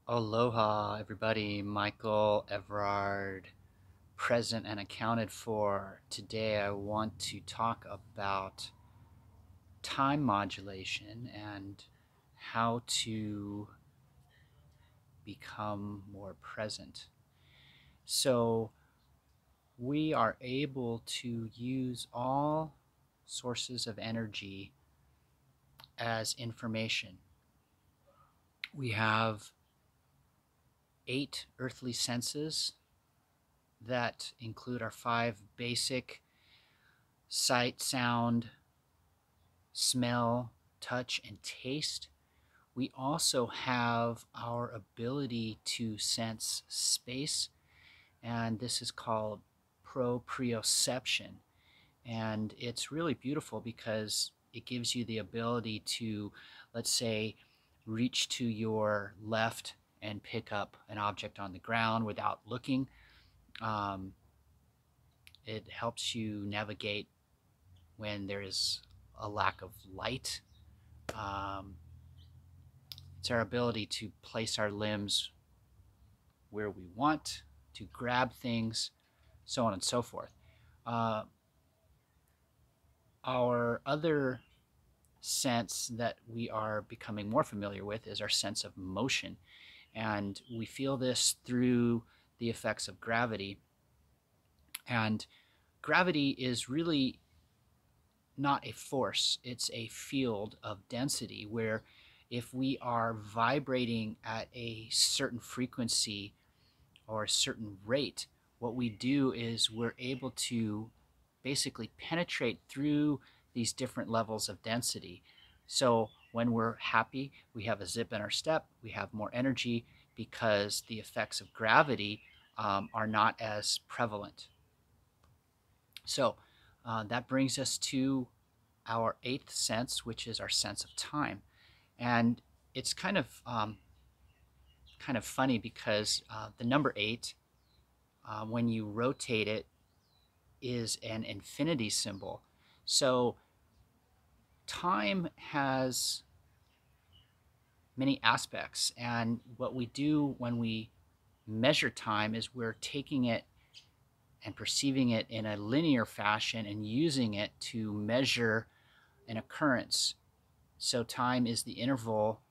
Aloha, everybody. Michael Everard, present and accounted for. Today, I want to talk about time modulation and how to become more present. So, we are able to use all sources of energy as information. We have 8 earthly senses that include our 5 basic sight, sound, smell, touch, and taste. We also have our ability to sense space, and this is called proprioception. And it's really beautiful because it gives you the ability to, let's say, reach to your left and pick up an object on the ground without looking. Um, it helps you navigate when there is a lack of light. Um, it's our ability to place our limbs where we want, to grab things, so on and so forth. Uh, our other sense that we are becoming more familiar with is our sense of motion. And we feel this through the effects of gravity. And gravity is really not a force, it's a field of density where if we are vibrating at a certain frequency or a certain rate, what we do is we're able to basically penetrate through these different levels of density. So when we're happy, we have a zip in our step, we have more energy because the effects of gravity are not as prevalent. So that brings us to our 8th sense, which is our sense of time. And it's kind of funny because the number 8, when you rotate it, is an infinity symbol. So time has many aspects, and what we do when we measure time is we're taking it and perceiving it in a linear fashion and using it to measure an occurrence. So time is the interval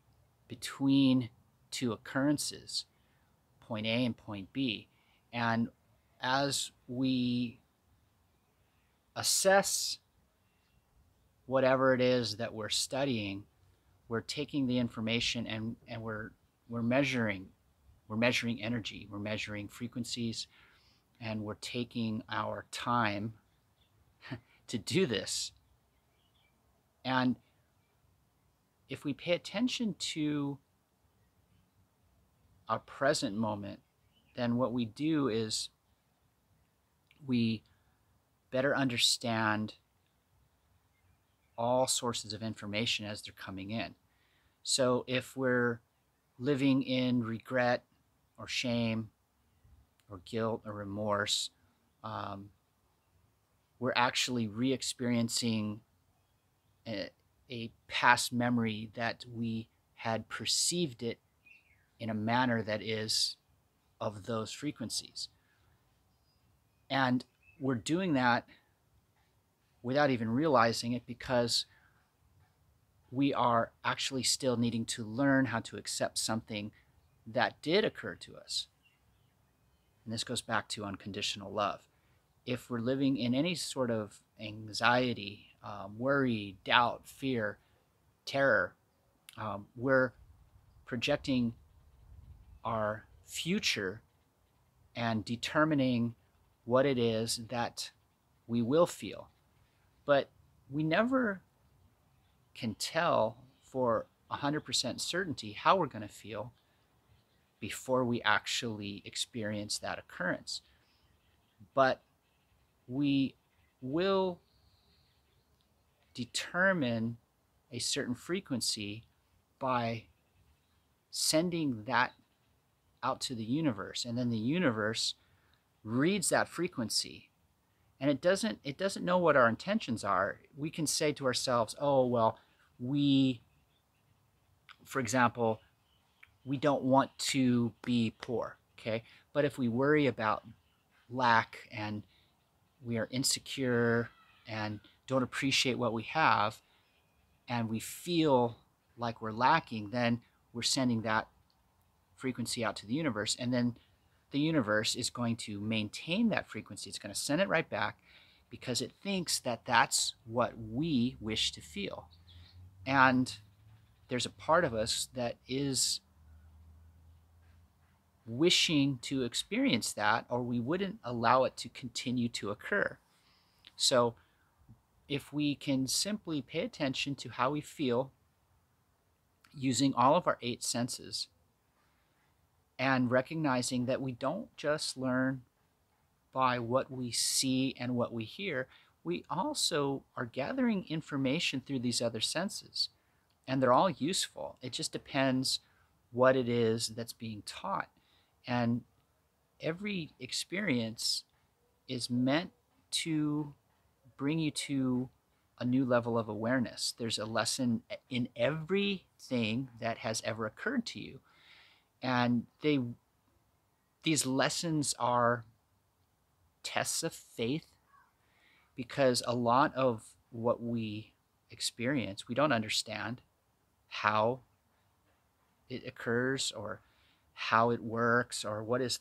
between two occurrences, point A and point B. And as we assess whatever it is that we're studying, we're taking the information and we're measuring energy, we're measuring frequencies, and we're taking our time to do this. And if we pay attention to our present moment, then what we do is we better understand all sources of information as they're coming in. So if we're living in regret or shame or guilt or remorse, we're actually re-experiencing a past memory that we had perceived it in a manner that is of those frequencies. And we're doing that without even realizing it because we are actually still needing to learn how to accept something that did occur to us. And this goes back to unconditional love. If we're living in any sort of anxiety, worry, doubt, fear, terror, we're projecting our future and determining what it is that we will feel. But we never can tell for 100% certainty how we're going to feel before we actually experience that occurrence. But we will determine a certain frequency by sending that out to the universe, and then the universe reads that frequency, and it doesn't know what our intentions are. We can say to ourselves, oh well, we, for example, we don't want to be poor, okay? But if we worry about lack and we are insecure and don't appreciate what we have and we feel like we're lacking, then we're sending that frequency out to the universe, and then the universe is going to maintain that frequency. It's going to send it right back because it thinks that that's what we wish to feel. And there's a part of us that is wishing to experience that, or we wouldn't allow it to continue to occur. So if we can simply pay attention to how we feel using all of our 8 senses and recognizing that we don't just learn by what we see and what we hear, we also are gathering information through these other senses, and they're all useful. It just depends what it is that's being taught. And every experience is meant to bring you to a new level of awareness. There's a lesson in everything that has ever occurred to you. And these lessons are tests of faith, because a lot of what we experience, we don't understand how it occurs or how it works or what is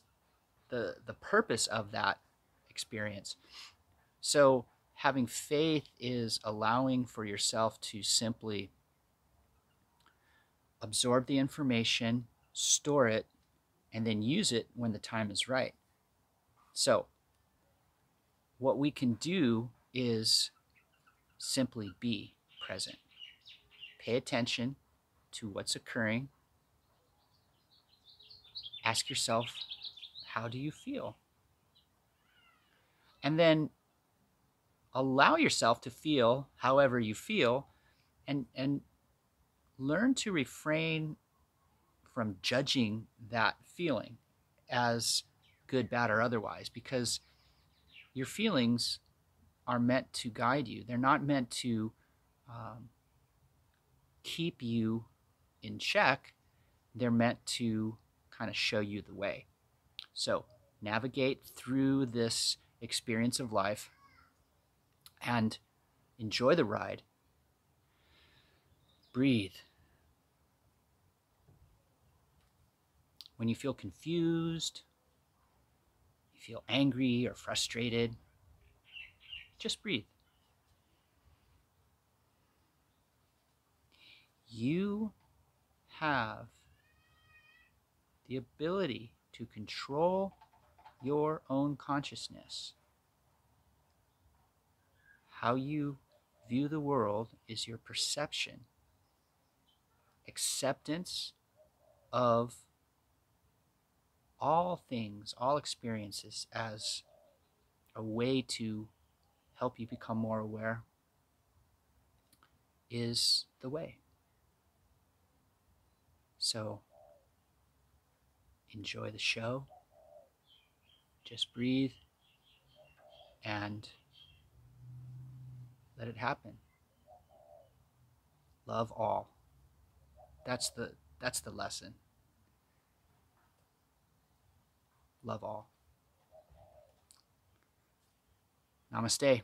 the purpose of that experience. So having faith is allowing for yourself to simply absorb the information, store it, and then use it when the time is right. So what we can do is simply be present. Pay attention to what's occurring. Ask yourself, how do you feel? And then allow yourself to feel however you feel, and learn to refrain from judging that feeling as good, bad, or otherwise, because your feelings are meant to guide you. They're not meant to keep you in check. They're meant to kind of show you the way. So navigate through this experience of life and enjoy the ride. Breathe. When you feel confused, you feel angry or frustrated, just breathe. You have the ability to control your own consciousness. How you view the world is your perception. Acceptance of all things, all experiences, as a way to help you become more aware is the way. So enjoy the show. Just breathe and let it happen. Love all. That's the lesson. Love all. Namaste.